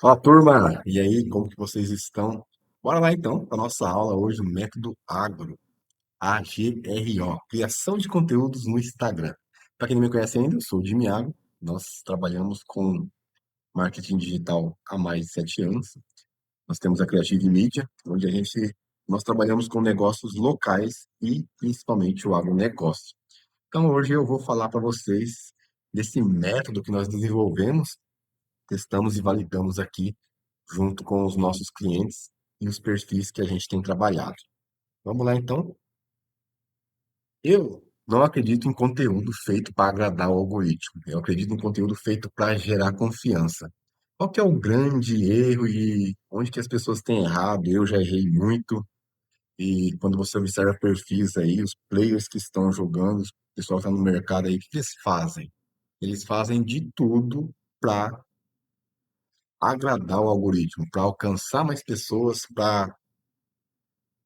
Fala, turma! E aí, como que vocês estão? Bora lá então, para nossa aula hoje, o método Agro, AGRO, criação de conteúdos no Instagram. Para quem não me conhece ainda, eu sou o Jimmy Agro. Nós trabalhamos com marketing digital há mais de 7 anos. Nós temos a Creative Media, onde nós trabalhamos com negócios locais e principalmente o agronegócio. Então, hoje eu vou falar para vocês desse método que nós desenvolvemos, testamos e validamos aqui junto com os nossos clientes e os perfis que a gente tem trabalhado. Vamos lá, então? Eu não acredito em conteúdo feito para agradar o algoritmo. Eu acredito em conteúdo feito para gerar confiança. Qual que é o grande erro e onde que as pessoas têm errado? Eu já errei muito. E quando você observa perfis aí, os players que estão jogando, o pessoal que está no mercado aí, o que que eles fazem? Eles fazem de tudo para agradar o algoritmo, para alcançar mais pessoas, para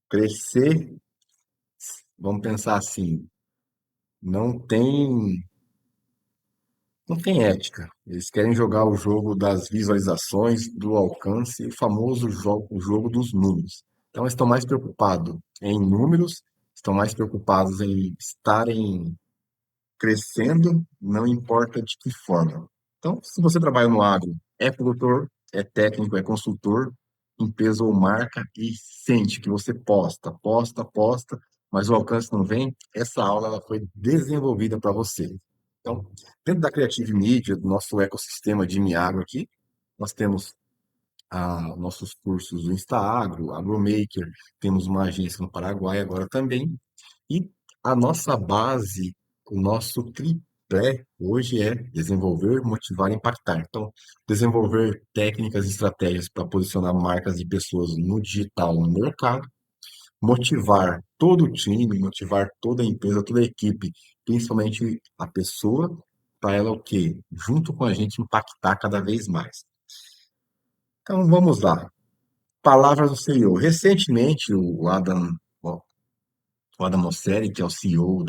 crescer. Vamos pensar assim, não tem, não tem ética. Eles querem jogar o jogo das visualizações, do alcance, o famoso jogo, o jogo dos números. Então, eles estão mais preocupados em números, estão mais preocupados em estarem crescendo, não importa de que forma. Então, se você trabalha no agro, é produtor, é técnico, é consultor, empresa ou marca e sente que você posta, posta, posta, mas o alcance não vem, essa aula ela foi desenvolvida para você. Então, dentro da Creative Media, do nosso ecossistema de Miagro aqui, nós temos nossos cursos do InstaAgro, AgroMaker, temos uma agência no Paraguai agora também, e a nossa base, o nosso tripé hoje é desenvolver, motivar e impactar. Então, desenvolver técnicas e estratégias para posicionar marcas e pessoas no digital, no mercado, motivar todo o time, motivar toda a empresa, toda a equipe, principalmente a pessoa, para ela o quê? Junto com a gente impactar cada vez mais. Então, vamos lá. Palavras do CEO. Recentemente, o Adam Mosseri, que é o CEO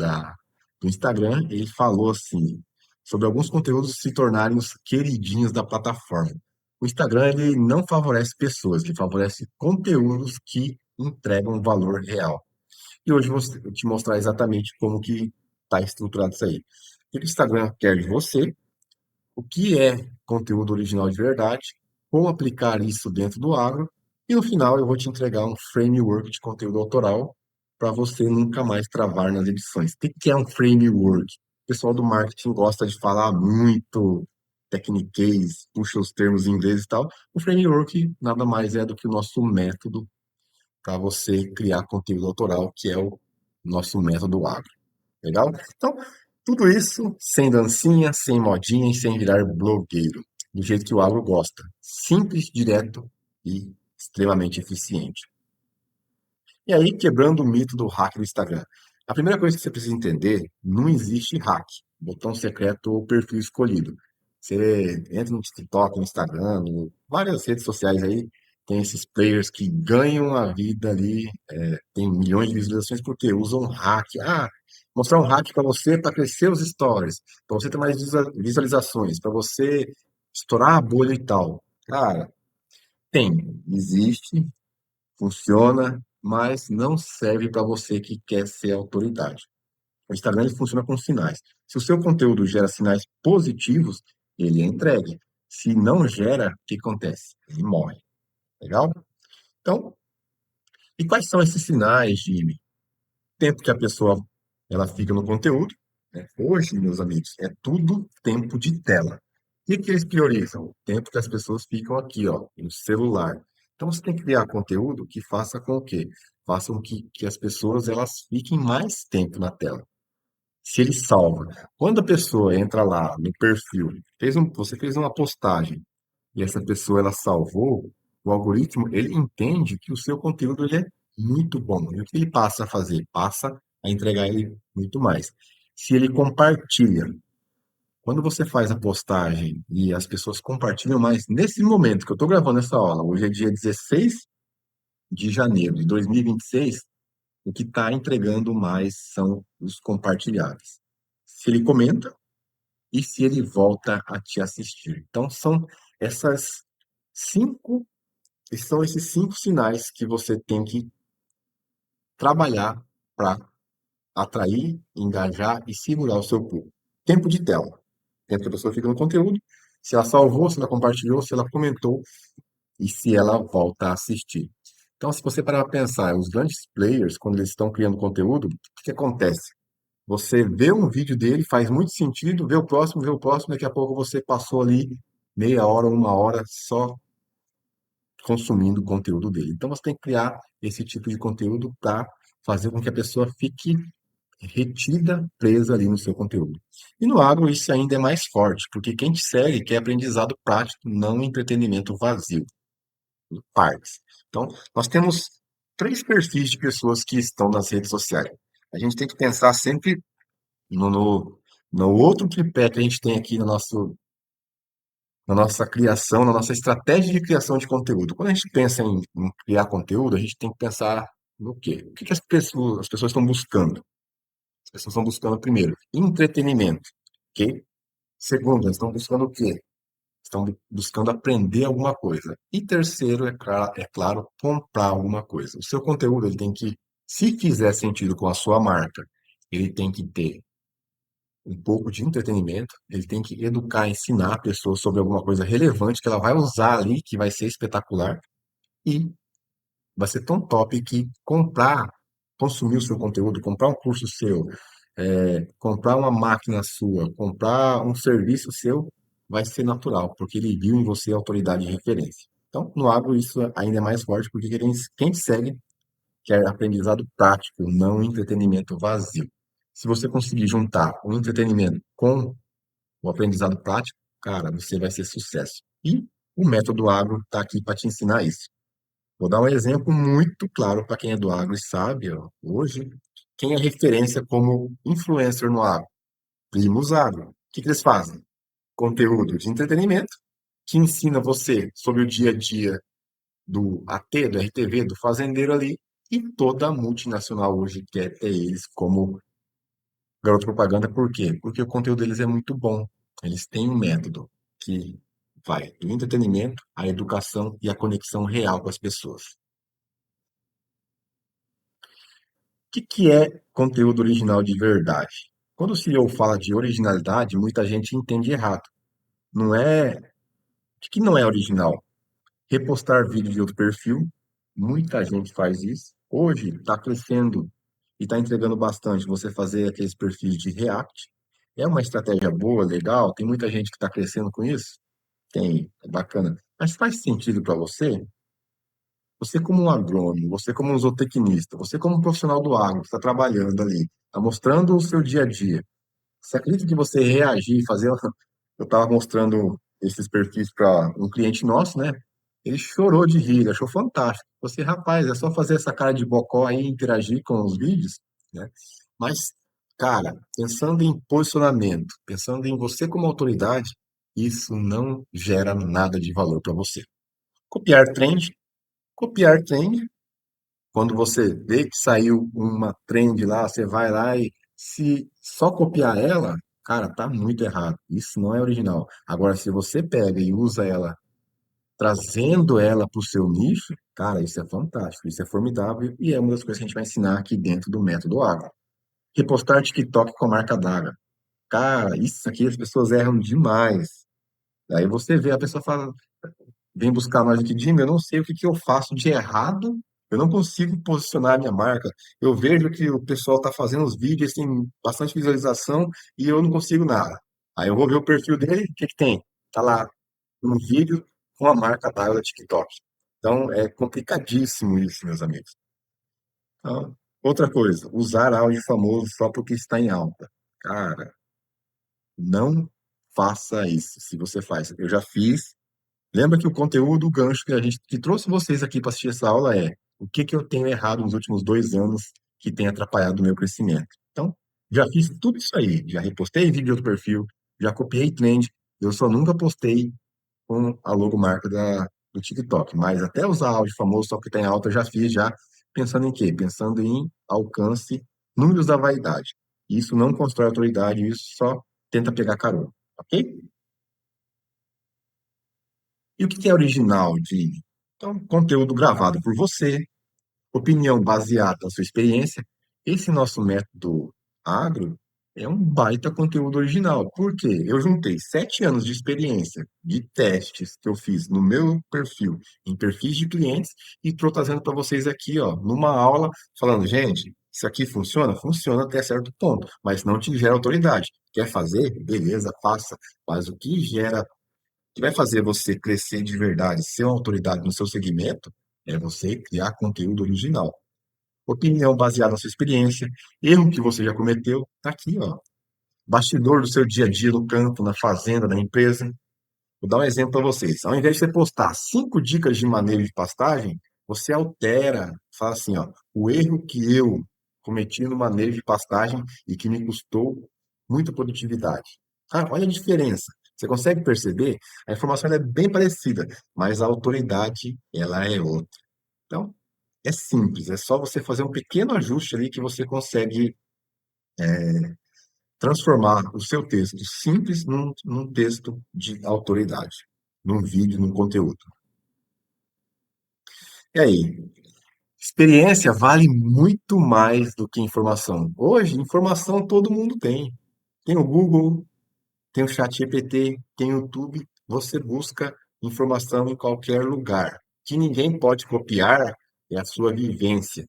do Instagram, ele falou assim, sobre alguns conteúdos se tornarem os queridinhos da plataforma. O Instagram, ele não favorece pessoas, ele favorece conteúdos que entregam valor real. E hoje eu vou te mostrar exatamente como que está estruturado isso aí. O que o Instagram quer de você, o que é conteúdo original de verdade, como aplicar isso dentro do agro, e no final eu vou te entregar um framework de conteúdo autoral para você nunca mais travar nas edições. O que que é um framework? O pessoal do marketing gosta de falar muito techniquez, puxa os termos em inglês e tal. O framework nada mais é do que o nosso método para você criar conteúdo autoral, que é o nosso método agro. Legal? Então, tudo isso sem dancinha, sem modinha e sem virar blogueiro. Do jeito que o agro gosta. Simples, direto e extremamente eficiente. E aí, quebrando o mito do hack do Instagram. A primeira coisa que você precisa entender, não existe hack, botão secreto ou perfil escolhido. Você entra no TikTok, no Instagram, várias redes sociais aí, tem esses players que ganham a vida ali, tem milhões de visualizações porque usam hack. Mostrar um hack para você para crescer os stories, para você ter mais visualizações, para você estourar a bolha e tal. Cara, existe, funciona, mas não serve para você que quer ser autoridade. O Instagram ele funciona com sinais. Se o seu conteúdo gera sinais positivos, ele é entregue. Se não gera, o que acontece? Ele morre. Legal? Então, e quais são esses sinais de tempo que a pessoa ela fica no conteúdo? Né? Hoje, meus amigos, é tudo tempo de tela. O que que eles priorizam? O tempo que as pessoas ficam aqui, ó, no celular. Então, você tem que criar conteúdo que faça com que faça com que as pessoas elas fiquem mais tempo na tela. Se ele salva, quando a pessoa entra lá no perfil, você fez uma postagem e essa pessoa ela salvou, o algoritmo ele entende que o seu conteúdo ele é muito bom. E o que ele passa a fazer? Passa a entregar ele muito mais. Se ele compartilha, quando você faz a postagem e as pessoas compartilham mais, nesse momento que eu estou gravando essa aula, hoje é dia 16 de janeiro de 2026, o que está entregando mais são os compartilhados. Se ele comenta e se ele volta a te assistir. Então, são essas Cinco, são esses cinco sinais que você tem que trabalhar para atrair, engajar e segurar o seu público. Tempo de tela. Tempo que a pessoa fica no conteúdo, se ela salvou, se ela compartilhou, se ela comentou e se ela volta a assistir. Então, se você parar para pensar, os grandes players, quando eles estão criando conteúdo, o que que acontece? Você vê um vídeo dele, faz muito sentido, vê o próximo, daqui a pouco você passou ali meia hora, uma hora só consumindo o conteúdo dele. Então, você tem que criar esse tipo de conteúdo para fazer com que a pessoa fique retida, presa ali no seu conteúdo. E no agro isso ainda é mais forte, porque quem te segue quer aprendizado prático, não entretenimento vazio, partes. Então, nós temos três perfis de pessoas que estão nas redes sociais. A gente tem que pensar sempre no, no, no outro tripé que a gente tem aqui no na nossa criação, na nossa estratégia de criação de conteúdo. Quando a gente pensa em criar conteúdo, a gente tem que pensar no quê? O que que as pessoas estão buscando? As pessoas estão buscando, primeiro, entretenimento, ok? Segundo, elas estão buscando o quê? Estão buscando aprender alguma coisa. E terceiro, é claro, comprar alguma coisa. O seu conteúdo, ele tem que, se fizer sentido com a sua marca, ele tem que ter um pouco de entretenimento, ele tem que educar, ensinar a pessoa sobre alguma coisa relevante que ela vai usar ali, que vai ser espetacular, e vai ser tão top que comprar, consumir o seu conteúdo, comprar um curso seu, comprar uma máquina sua, comprar um serviço seu, vai ser natural, porque ele viu em você autoridade e referência. Então, no agro, isso ainda é mais forte, porque quem te segue quer aprendizado prático, não entretenimento vazio. Se você conseguir juntar o entretenimento com o aprendizado prático, cara, você vai ser sucesso. E o método agro está aqui para te ensinar isso. Vou dar um exemplo muito claro para quem é do agro e sabe, ó, hoje, quem é referência como influencer no agro? Primos Agro. O que que eles fazem? Conteúdo de entretenimento que ensina você sobre o dia a dia do AT, do RTV, do fazendeiro ali, e toda a multinacional hoje quer ter eles como garoto propaganda. Por quê? Porque o conteúdo deles é muito bom. Eles têm um método que vai do entretenimento à educação e à conexão real com as pessoas. O que que é conteúdo original de verdade? Quando o CEO fala de originalidade, muita gente entende errado. Não é, o que não é original? Repostar vídeo de outro perfil, muita gente faz isso. Hoje está crescendo e está entregando bastante você fazer aqueles perfis de React. É uma estratégia boa, legal, tem muita gente que está crescendo com isso. Tem, é bacana. Mas faz sentido para você? Você como um agrônomo, você como um zootecnista, você como um profissional do agro, que está trabalhando ali, está mostrando o seu dia a dia. Você acredita que você reagir, fazer. Eu estava mostrando esses perfis para um cliente nosso, né? Ele chorou de rir, ele achou fantástico. Você, rapaz, é só fazer essa cara de bocó aí e interagir com os vídeos, né? Mas, cara, pensando em posicionamento, pensando em você como autoridade, isso não gera nada de valor para você. Copiar trend, copiar trend quando você vê que saiu uma trend lá, você vai lá e se só copiar ela, cara, tá muito errado. Isso não é original. Agora, se você pega e usa ela, trazendo ela para o seu nicho, cara, isso é fantástico, isso é formidável e é uma das coisas que a gente vai ensinar aqui dentro do método Agro. Repostar TikTok com a marca d'água. Cara, isso aqui as pessoas erram demais. Aí você vê, a pessoa fala, vem buscar nós aqui, Jimmy, eu não sei o que que eu faço de errado, eu não consigo posicionar a minha marca. Eu vejo que o pessoal está fazendo os vídeos, tem bastante visualização e eu não consigo nada. Aí eu vou ver o perfil dele, o que que tem? Tá lá um vídeo com a marca da TikTok. Então é complicadíssimo isso, meus amigos. Então, outra coisa, usar áudio famoso só porque está em alta. Cara, não faça isso. Se você faz, eu já fiz. Lembra que o conteúdo, o gancho que a gente que trouxe vocês aqui para assistir essa aula é o que que eu tenho errado nos últimos 2 anos que tem atrapalhado o meu crescimento. Então, já fiz tudo isso aí, já repostei vídeo do perfil, já copiei trend, eu só nunca postei com a logomarca do TikTok, mas até usar áudio famoso só que tem alta eu já fiz já, pensando em quê? Pensando em alcance, números da vaidade. Isso não constrói autoridade, isso só tenta pegar carona, ok? E o que é original de então, conteúdo gravado por você, opinião baseada na sua experiência. Esse nosso método agro é um baita conteúdo original. Por quê? Eu juntei 7 anos de experiência de testes que eu fiz no meu perfil, em perfis de clientes, e estou trazendo para vocês aqui, ó, numa aula, falando, gente, isso aqui funciona? Funciona até certo ponto, mas não te gera autoridade. Quer fazer? Beleza, faça. Mas o que gera, que vai fazer você crescer de verdade, ser uma autoridade no seu segmento, é você criar conteúdo original. Opinião baseada na sua experiência, erro que você já cometeu, tá aqui, ó. Bastidor do seu dia a dia no campo, na fazenda, na empresa. Vou dar um exemplo para vocês. Ao invés de você postar 5 dicas de manejo de pastagem, você altera, fala assim, ó, o erro que eu cometi no manejo de pastagem e que me custou muita produtividade. Ah, olha a diferença. Você consegue perceber? A informação ela é bem parecida, mas a autoridade ela é outra. Então, é simples, é só você fazer um pequeno ajuste ali que você consegue transformar o seu texto simples num texto de autoridade, num vídeo, num conteúdo. E aí, experiência vale muito mais do que informação. Hoje, informação todo mundo tem. Tem o Google, tem o ChatGPT, tem o YouTube. Você busca informação em qualquer lugar. Que ninguém pode copiar é a sua vivência.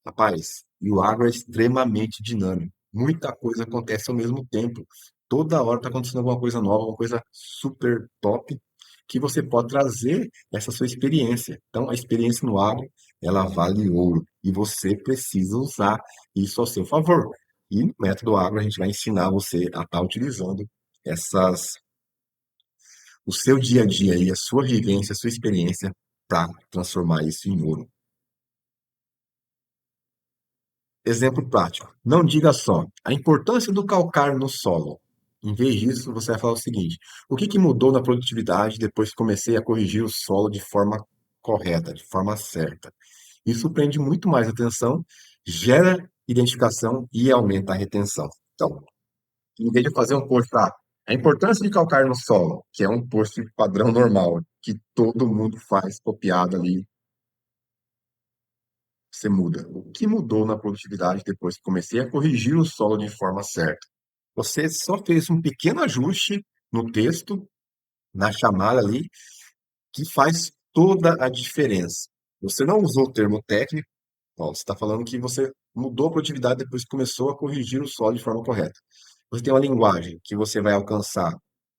Rapaz, e o agro é extremamente dinâmico. Muita coisa acontece ao mesmo tempo. Toda hora está acontecendo alguma coisa nova, alguma coisa super top, que você pode trazer essa sua experiência. Então, a experiência no agro, ela vale ouro. E você precisa usar isso ao seu favor. E no método agro, a gente vai ensinar você a estar utilizando essas, o seu dia a dia e a sua vivência, a sua experiência para transformar isso em ouro. Exemplo prático. Não diga só a importância do calcário no solo. Em vez disso, você vai falar o seguinte: o que mudou na produtividade depois que comecei a corrigir o solo de forma correta, de forma certa? Isso prende muito mais atenção, gera identificação e aumenta a retenção. Então, em vez de fazer um post para a importância de calcário no solo, que é um post padrão normal, que todo mundo faz copiado ali, você muda. O que mudou na produtividade depois que comecei a corrigir o solo de forma certa? Você só fez um pequeno ajuste no texto, na chamada ali, que faz toda a diferença. Você não usou o termo técnico, ó, você está falando que você mudou a produtividade depois que começou a corrigir o solo de forma correta. Você tem uma linguagem que você vai alcançar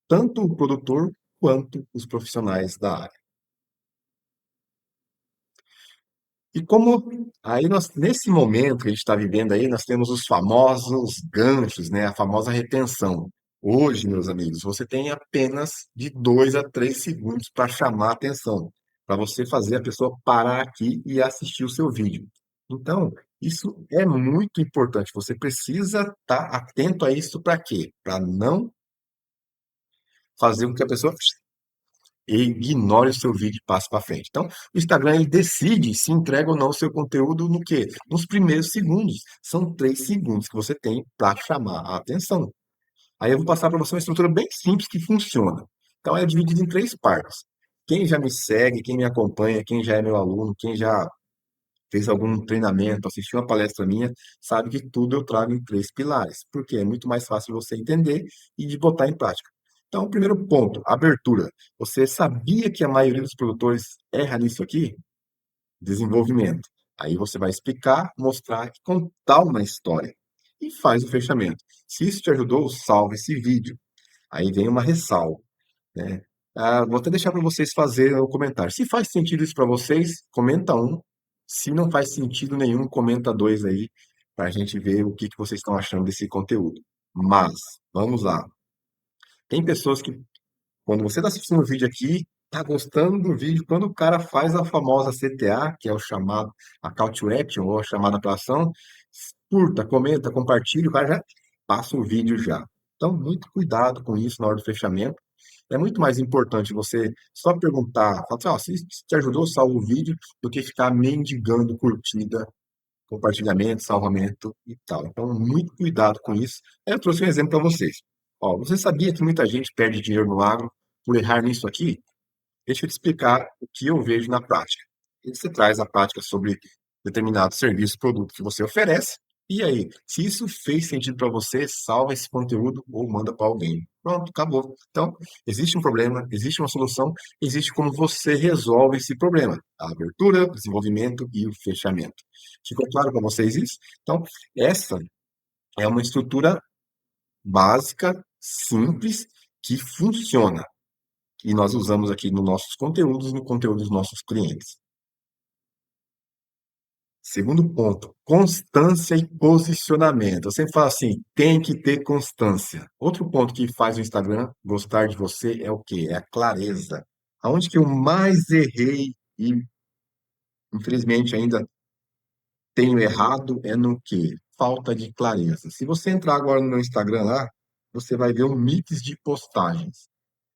tanto o produtor quanto os profissionais da área. E como aí nós, nesse momento que a gente está vivendo aí, nós temos os famosos ganchos, né? A famosa retenção. Hoje, meus amigos, você tem apenas de 2 a 3 segundos para chamar a atenção, para você fazer a pessoa parar aqui e assistir o seu vídeo. Então, isso é muito importante. Você precisa estar atento a isso para quê? Para não fazer com que a pessoa e ignore o seu vídeo e passe para frente. Então, o Instagram ele decide se entrega ou não o seu conteúdo no quê? Nos primeiros segundos. São 3 segundos que você tem para chamar a atenção. Aí eu vou passar para você uma estrutura bem simples que funciona. Então, é dividido em 3 partes. Quem já me segue, quem me acompanha, quem já é meu aluno, quem já fez algum treinamento, assistiu uma palestra minha, sabe que tudo eu trago em 3 pilares, porque é muito mais fácil você entender e de botar em prática. Então, o primeiro ponto, abertura. Você sabia que a maioria dos produtores erra nisso aqui? Desenvolvimento. Aí você vai explicar, mostrar e contar uma história. E faz o fechamento. Se isso te ajudou, salve esse vídeo. Aí vem uma ressalva, né? Ah, vou até deixar para vocês fazerem o comentário. Se faz sentido isso para vocês, comenta um. Se não faz sentido nenhum, comenta dois aí, para a gente ver o que vocês estão achando desse conteúdo. Mas, vamos lá. Tem pessoas que, quando você está assistindo o vídeo aqui, está gostando do vídeo, quando o cara faz a famosa CTA, que é o chamado, a Call to Action, ou a chamada para ação, curta, comenta, compartilha, o cara já passa o vídeo já. Então, muito cuidado com isso na hora do fechamento. É muito mais importante você só perguntar, falar assim, ó, se te ajudou, salva o vídeo, do que ficar mendigando curtida, compartilhamento, salvamento e tal. Então, muito cuidado com isso. Eu trouxe um exemplo para vocês. Ó, você sabia que muita gente perde dinheiro no agro por errar nisso aqui? Deixa eu te explicar o que eu vejo na prática. E você traz a prática sobre determinado serviço, produto que você oferece. E aí, se isso fez sentido para você, salva esse conteúdo ou manda para alguém. Pronto, acabou. Então, existe um problema, existe uma solução, existe como você resolve esse problema. A abertura, o desenvolvimento e o fechamento. Ficou claro para vocês isso? Então, essa é uma estrutura básica, simples, que funciona. E nós usamos aqui nos nossos conteúdos, no conteúdo dos nossos clientes. Segundo ponto, constância e posicionamento. Eu sempre falo assim, tem que ter constância. Outro ponto que faz o Instagram gostar de você é o quê? É a clareza. Aonde que eu mais errei e, infelizmente, ainda tenho errado é no quê? Falta de clareza. Se você entrar agora no meu Instagram lá, você vai ver um mix de postagens.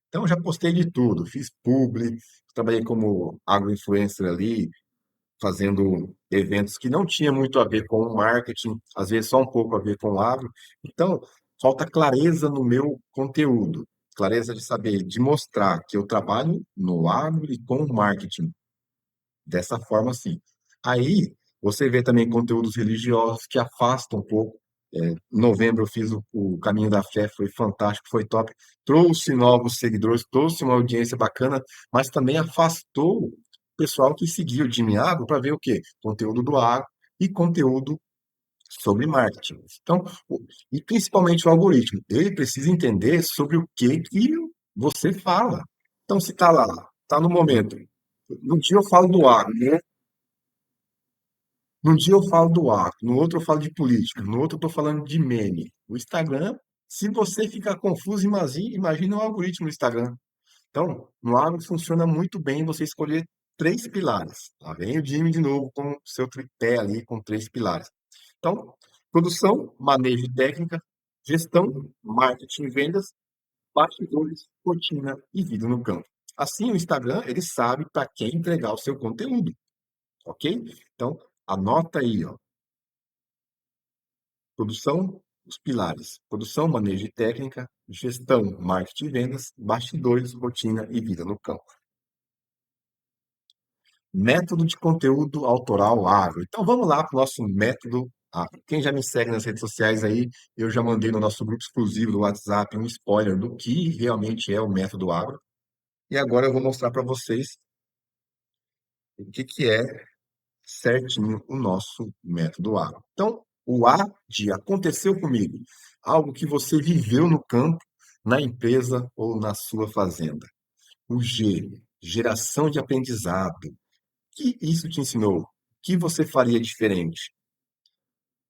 Então, eu já postei de tudo. Fiz publi, trabalhei como agroinfluencer ali, fazendo eventos que não tinha muito a ver com o marketing, às vezes só um pouco a ver com o agro. Então, falta clareza no meu conteúdo, clareza de saber, de mostrar que eu trabalho no agro e com o marketing, dessa forma assim. Aí, você vê também conteúdos religiosos que afastam um pouco. Em novembro eu fiz o Caminho da Fé, foi fantástico, foi top. Trouxe novos seguidores, trouxe uma audiência bacana, mas também afastou o pessoal que seguia o Jimmy Agro para ver o quê? Conteúdo do agro e conteúdo sobre marketing. Então, e principalmente o algoritmo, ele precisa entender sobre o que você fala. Então, se está lá, está no momento. Num dia eu falo do agro, né? Num dia eu falo do ar, no outro eu falo de política, no outro eu estou falando de meme. O Instagram, se você ficar confuso, imagina o algoritmo do Instagram. Então, no agro funciona muito bem você escolher três pilares. Lá vem o Jimmy de novo com o seu tripé ali com três pilares. Então, produção, manejo e técnica, gestão, marketing e vendas, bastidores, rotina e vida no campo. Assim, o Instagram, ele sabe para quem entregar o seu conteúdo, ok? Então, anota aí, ó. Produção, os pilares. Produção, manejo e técnica, gestão, marketing e vendas, bastidores, rotina e vida no campo. Método de conteúdo autoral agro. Então vamos lá para o nosso método agro. Quem já me segue nas redes sociais aí, eu já mandei no nosso grupo exclusivo do WhatsApp um spoiler do que realmente é o método agro. E agora eu vou mostrar para vocês o que é certinho o nosso método agro. Então, o A de aconteceu comigo, algo que você viveu no campo, na empresa ou na sua fazenda. O G, geração de aprendizado. O que isso te ensinou? O que você faria diferente?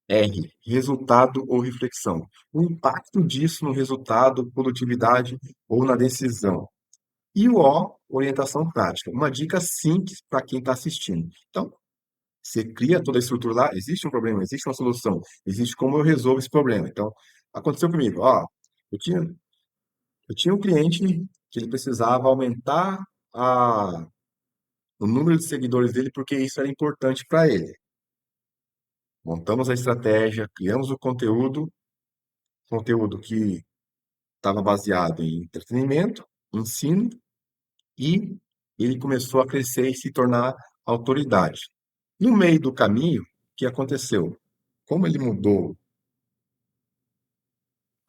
R, resultado ou reflexão. O impacto disso no resultado, produtividade ou na decisão. E o O, orientação prática. Uma dica simples para quem está assistindo. Então, você cria toda a estrutura lá, existe um problema, existe uma solução, existe como eu resolvo esse problema. Então, aconteceu comigo, ó, eu tinha, eu tinha um cliente que ele precisava aumentar o número de seguidores dele porque isso era importante para ele. Montamos a estratégia, criamos o conteúdo que estava baseado em entretenimento, ensino, e ele começou a crescer e se tornar autoridade. No meio do caminho, o que aconteceu? Como ele mudou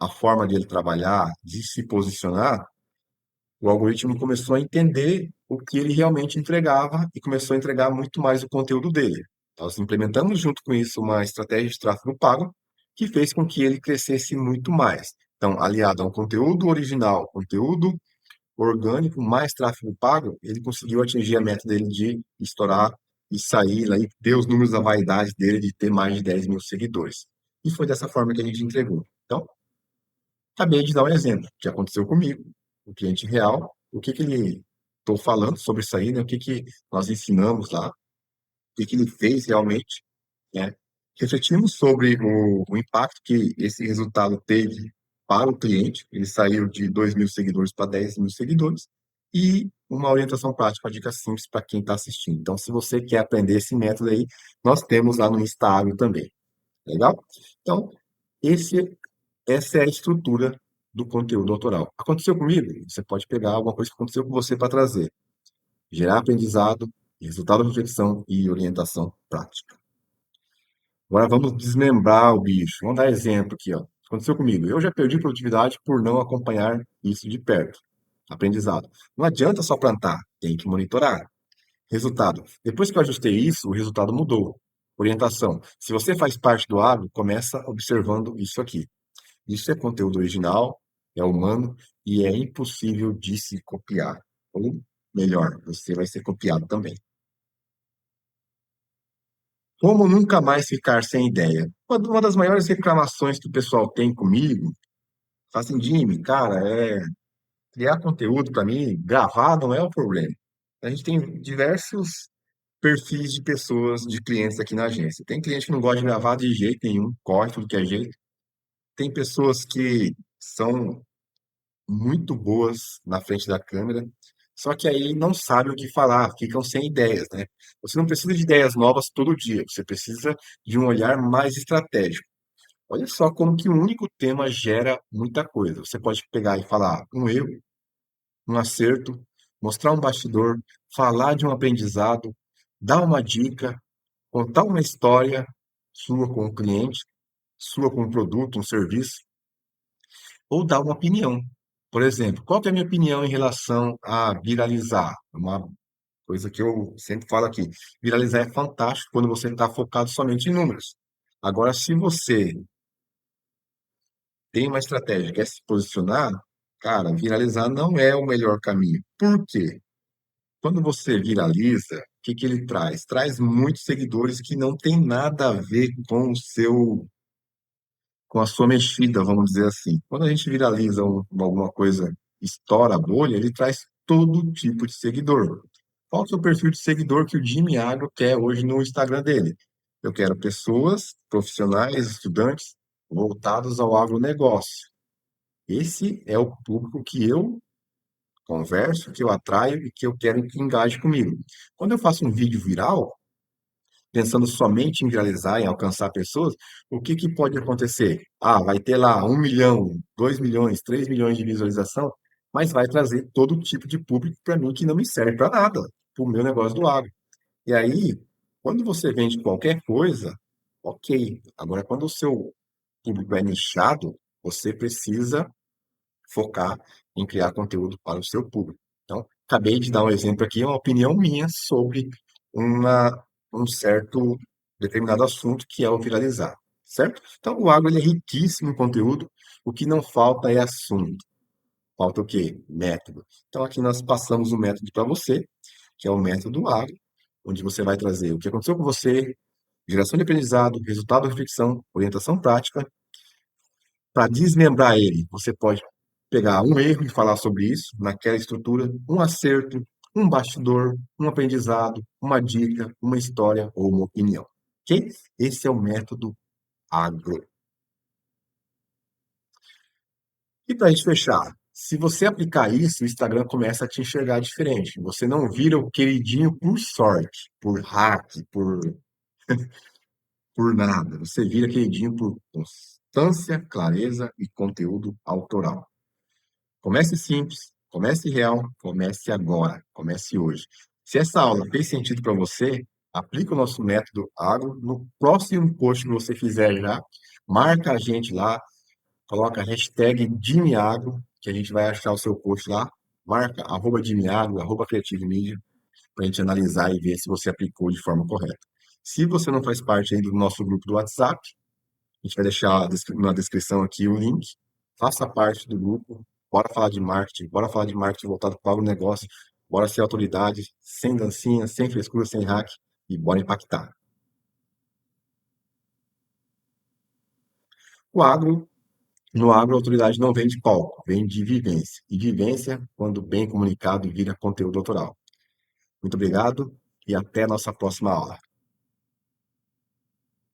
a forma de ele trabalhar, de se posicionar, o algoritmo começou a entender o que ele realmente entregava e começou a entregar muito mais o conteúdo dele. Nós implementamos junto com isso uma estratégia de tráfego pago que fez com que ele crescesse muito mais. Então, aliado a um conteúdo original, conteúdo orgânico, mais tráfego pago, ele conseguiu atingir a meta dele de estourar e sair lá e ter os números da vaidade dele de ter mais de 10 mil seguidores. E foi dessa forma que a gente entregou. Então, acabei de dar um exemplo que aconteceu comigo, o cliente real, o que que ele estou falando sobre isso aí, né? O que que nós ensinamos lá, o que que ele fez realmente, né? Refletimos sobre o impacto que esse resultado teve para o cliente, ele saiu de 2 mil seguidores para 10 mil seguidores, e uma orientação prática, uma dica simples para quem está assistindo. Então, se você quer aprender esse método aí, nós temos lá no Instagram também. Legal? Então, esse essa é a estrutura do conteúdo autoral. Aconteceu comigo? Você pode pegar alguma coisa que aconteceu com você para trazer. gerar aprendizado, resultado de reflexão e orientação prática. Agora vamos desmembrar o bicho. Vamos dar exemplo aqui, ó. Aconteceu comigo. Eu já perdi produtividade por não acompanhar isso de perto. Aprendizado. Não adianta só plantar, tem que monitorar. Resultado. Depois que eu ajustei isso, o resultado mudou. Orientação. Se você faz parte do agro, começa observando isso aqui. Isso é conteúdo original, é humano e é impossível de se copiar. Ou melhor, você vai ser copiado também. Como nunca mais ficar sem ideia? Uma das maiores reclamações que o pessoal tem comigo, fala assim, Jimmy, cara, criar conteúdo para mim, gravar não é o problema. A gente tem diversos perfis de pessoas, de clientes aqui na agência. Tem cliente que não gosta de gravar de jeito nenhum, corre tudo que é jeito. Tem pessoas que são muito boas na frente da câmera, só que aí não sabem o que falar, ficam sem ideias, né? Você não precisa de ideias novas todo dia, você precisa de um olhar mais estratégico. Olha só como que um único tema gera muita coisa. Você pode pegar e falar um erro, um acerto, mostrar um bastidor, falar de um aprendizado, dar uma dica, contar uma história sua com o cliente, sua com um produto, um serviço, ou dar uma opinião. Por exemplo, qual que é a minha opinião em relação a viralizar? Uma coisa que eu sempre falo aqui. Viralizar é fantástico quando você está focado somente em números. Agora, se você tem uma estratégia, quer se posicionar, cara, viralizar não é o melhor caminho. Por quê? Quando você viraliza, o que que ele traz? Traz muitos seguidores que não tem nada a ver com o seu com a sua mexida, vamos dizer assim. Quando a gente viraliza alguma coisa, estoura a bolha, ele traz todo tipo de seguidor. Qual que é o perfil de seguidor que o Jimmy Agro quer hoje no Instagram dele? Eu quero pessoas, profissionais, estudantes voltados ao agronegócio. Esse é o público que eu converso, que eu atraio e que eu quero que engaje comigo. Quando eu faço um vídeo viral, pensando somente em viralizar, em alcançar pessoas, o que que pode acontecer? Ah, vai ter lá 1 milhão, 2 milhões, 3 milhões de visualização, mas vai trazer todo tipo de público para mim que não me serve para nada, para o meu negócio do agro. E aí, quando você vende qualquer coisa, ok. Agora, quando o seu público é nichado, você precisa focar em criar conteúdo para o seu público. Então, acabei de dar um exemplo aqui, uma opinião minha sobre uma, um certo determinado assunto que é o viralizar, certo? Então, o agro ele é riquíssimo em conteúdo, o que não falta é assunto. Falta o quê? Método. Então, aqui nós passamos o método para você, que é o método agro, onde você vai trazer o que aconteceu com você, geração de aprendizado, resultado da reflexão, orientação prática. Para desmembrar ele, você pode pegar um erro e falar sobre isso, naquela estrutura, um acerto, um bastidor, um aprendizado, uma dica, uma história ou uma opinião. Ok? Esse é o método agro. E para a gente fechar, se você aplicar isso, o Instagram começa a te enxergar diferente. Você não vira o queridinho por sorte, por hack, por nada. Você vira queridinho por constância, clareza e conteúdo autoral. Comece simples, comece real, comece agora, comece hoje. Se essa aula fez sentido para você, aplique o nosso método agro no próximo post que você fizer já, marca a gente lá, coloca a hashtag DimiAgro, que a gente vai achar o seu post lá, marca @DimiAgro, Creative Media, para a gente analisar e ver se você aplicou de forma correta. Se você não faz parte ainda do nosso grupo do WhatsApp, a gente vai deixar na descrição aqui o link. Faça parte do grupo. Bora falar de marketing. Bora falar de marketing voltado para o negócio. Bora ser autoridade, sem dancinha, sem frescura, sem hack. E bora impactar. O agro, no agro, a autoridade não vem de palco, vem de vivência. E vivência, quando bem comunicado, vira conteúdo autoral. Muito obrigado e até a nossa próxima aula.